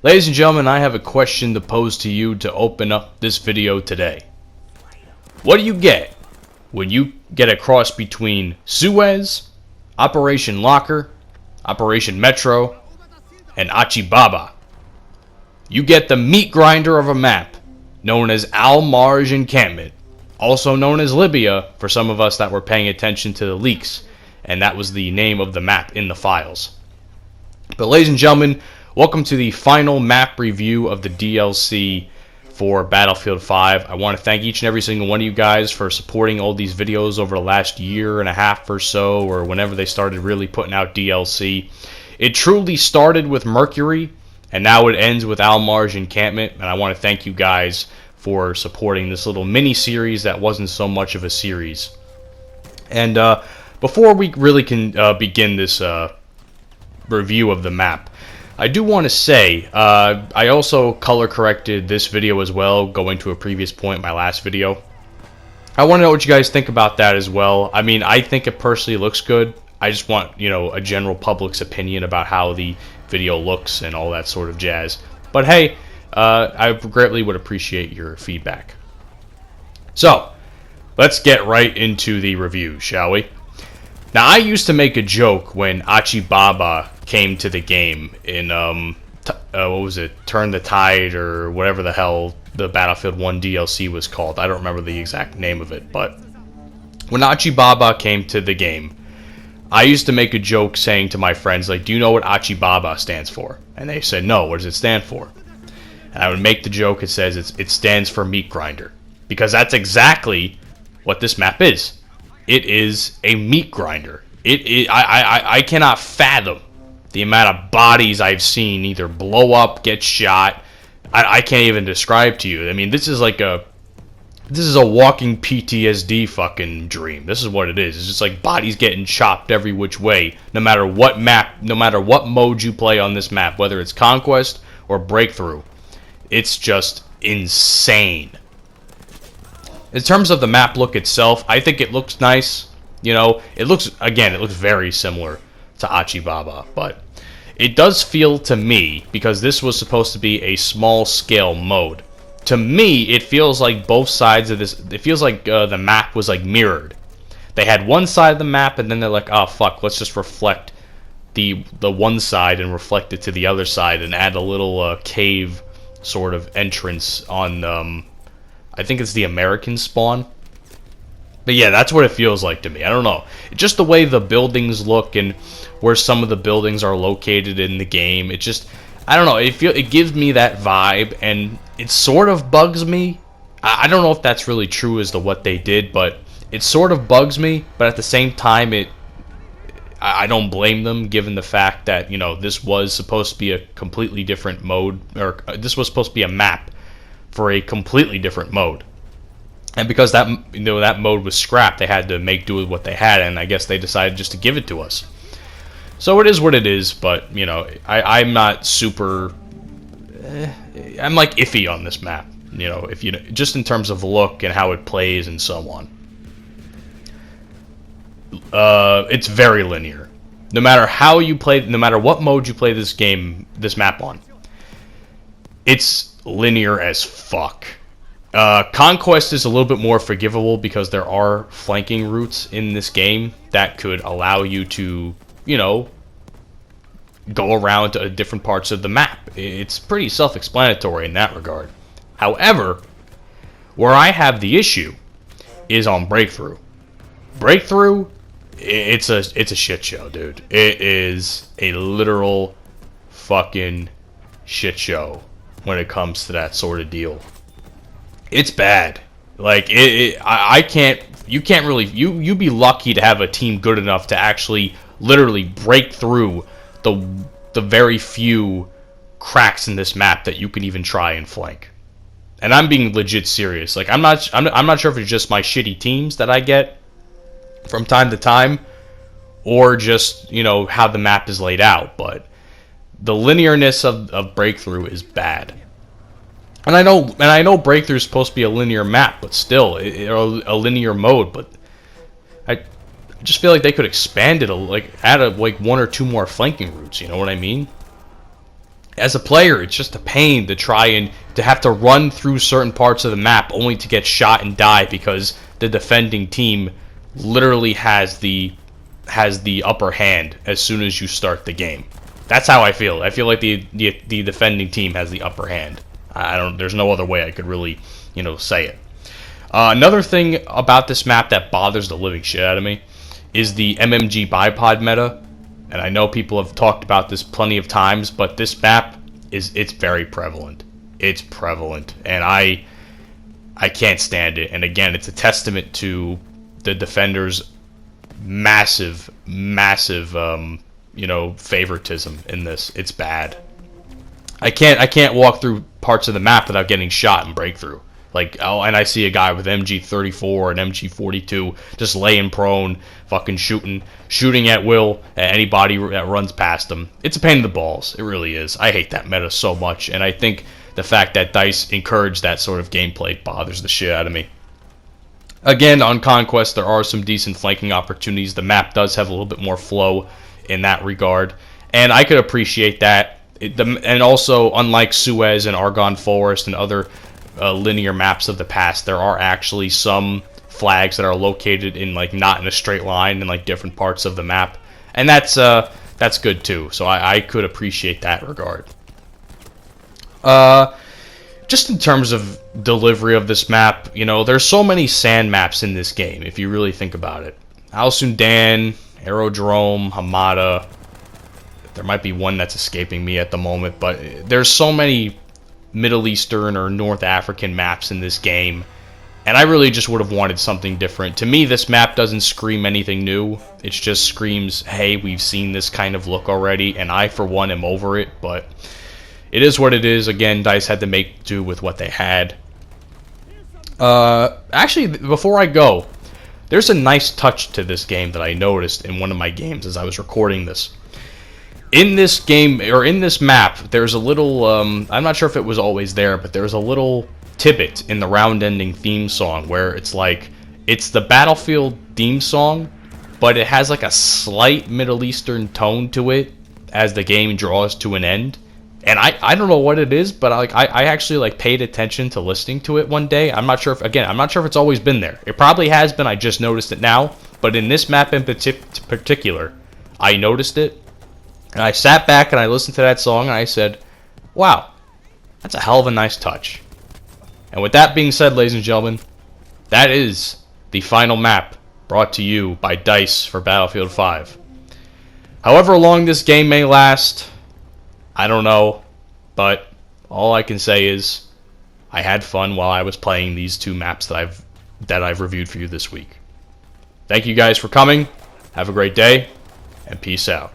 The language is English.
Ladies and gentlemen, I have a question to pose to you to open up this video today. What do you get when you get a cross between Suez, Operation Locker, Operation Metro, and Achibaba? You get the meat grinder of a map, known as Marj encampment, also known as Libya for some of us that were paying attention to the leaks, and that was the name of the map in the files. But ladies and gentlemen, welcome to the final map review of the DLC for Battlefield 5. I want to thank each and every single one of you guys for supporting all these videos over the last year and a half or so, or whenever they started really putting out DLC. It truly started with Mercury, and now it ends with Marj encampment, and I want to thank you guys for supporting this little mini-series that wasn't so much of a series. And before we really can begin this review of the map, I do want to say, I also color corrected this video as well, going to a previous point, my last video. I want to know what you guys think about that as well. I mean, I think it personally looks good. I just want, a general public's opinion about how the video looks and all that sort of jazz. But hey, I greatly would appreciate your feedback. So, let's get right into the review, shall we? Now, I used to make a joke when Achibaba came to the game in, what was it, Turn the Tide, or whatever the hell the Battlefield 1 DLC was called. I don't remember the exact name of it, but when Achibaba came to the game, I used to make a joke saying to my friends, like, do you know what Achibaba stands for? And they said, no, what does it stand for? And I would make the joke, it says it stands for meat grinder. Because that's exactly what this map is. It is a meat grinder. I cannot fathom the amount of bodies I've seen either blow up, get shot. I can't even describe to you. I mean, this is a walking PTSD fucking dream. This is what it is. It's just like bodies getting chopped every which way, no matter what map, no matter what mode you play on this map, whether it's Conquest or Breakthrough. It's just insane. In terms of the map look itself, I think it looks nice. It looks very similar to Achibaba, but it does feel to me, because this was supposed to be a small scale mode, to me it feels like both sides of this, it feels like the map was like mirrored. They had one side of the map, and then they're like, oh fuck, let's just reflect the one side and reflect it to the other side and add a little cave sort of entrance on I think it's the American spawn. But yeah, that's what it feels like to me. I don't know. Just the way the buildings look and where some of the buildings are located in the game. It just, I don't know. It gives me that vibe, and it sort of bugs me. I don't know if that's really true as to what they did, but it sort of bugs me. But at the same time, I don't blame them, given the fact that, this was supposed to be a completely different mode, or this was supposed to be a map for a completely different mode. And because that that mode was scrapped, they had to make do with what they had, and I guess they decided just to give it to us. So it is what it is, but, I'm not super... I'm like iffy on this map, if just in terms of look and how it plays and so on. It's very linear. No matter how you play, no matter what mode you play this map on, it's linear as fuck. Conquest is a little bit more forgivable because there are flanking routes in this game that could allow you to, go around to different parts of the map. It's pretty self-explanatory in that regard. However, where I have the issue is on Breakthrough. Breakthrough, it's a shit show, dude. It is a literal fucking shit show when it comes to that sort of deal. It's bad. Like, I can't, you can't really, you'd be lucky to have a team good enough to actually literally break through the very few cracks in this map that you can even try and flank. And I'm being legit serious. Like, I'm not sure if it's just my shitty teams that I get from time to time, or just, how the map is laid out, but the linearness of Breakthrough is bad. And I know Breakthrough is supposed to be a linear map, but still, a linear mode. But I just feel like they could expand it, add one or two more flanking routes. You know what I mean? as a player, it's just a pain to try and to have to run through certain parts of the map only to get shot and die because the defending team literally has the upper hand as soon as you start the game. That's how I feel. I feel like the defending team has the upper hand. There's no other way I could really, say it. Another thing about this map that bothers the living shit out of me is the MMG bipod meta. And I know people have talked about this plenty of times, but this map it's very prevalent. It's prevalent, and I can't stand it. And again, it's a testament to the defenders' massive favoritism in this. It's bad. I can't walk through parts of the map without getting shot and breakthrough. And I see a guy with MG34 and MG42 just laying prone, fucking shooting at will at anybody that runs past them. It's a pain in the balls. It really is. I hate that meta so much, and I think the fact that DICE encouraged that sort of gameplay bothers the shit out of me. Again, on Conquest, there are some decent flanking opportunities. The map does have a little bit more flow in that regard, and I could appreciate that. And also, unlike Suez and Argonne Forest and other linear maps of the past, there are actually some flags that are located in not in a straight line in different parts of the map, and that's good too. So I could appreciate that regard. Just in terms of delivery of this map, there's so many sand maps in this game if you really think about it. Al Sundan, Aerodrome, Hamada. There might be one that's escaping me at the moment, but there's so many Middle Eastern or North African maps in this game, and I really just would have wanted something different. To me, this map doesn't scream anything new. It just screams, hey, we've seen this kind of look already, and I, for one, am over it, but it is what it is. Again, DICE had to make do with what they had. Actually, before I go, there's a nice touch to this game that I noticed in one of my games as I was recording this. In this game, or in this map, there's a little, I'm not sure if it was always there, but there's a little tidbit in the round-ending theme song where it's it's the Battlefield theme song, but it has a slight Middle Eastern tone to it as the game draws to an end. And I don't know what it is, but I actually paid attention to listening to it one day. I'm not sure if it's always been there. It probably has been, I just noticed it now. But in this map in particular, I noticed it. And I sat back and I listened to that song and I said, wow, that's a hell of a nice touch. And with that being said, ladies and gentlemen, that is the final map brought to you by DICE for Battlefield 5. However long this game may last, I don't know, but all I can say is I had fun while I was playing these two maps that I've reviewed for you this week. Thank you guys for coming. Have a great day, and peace out.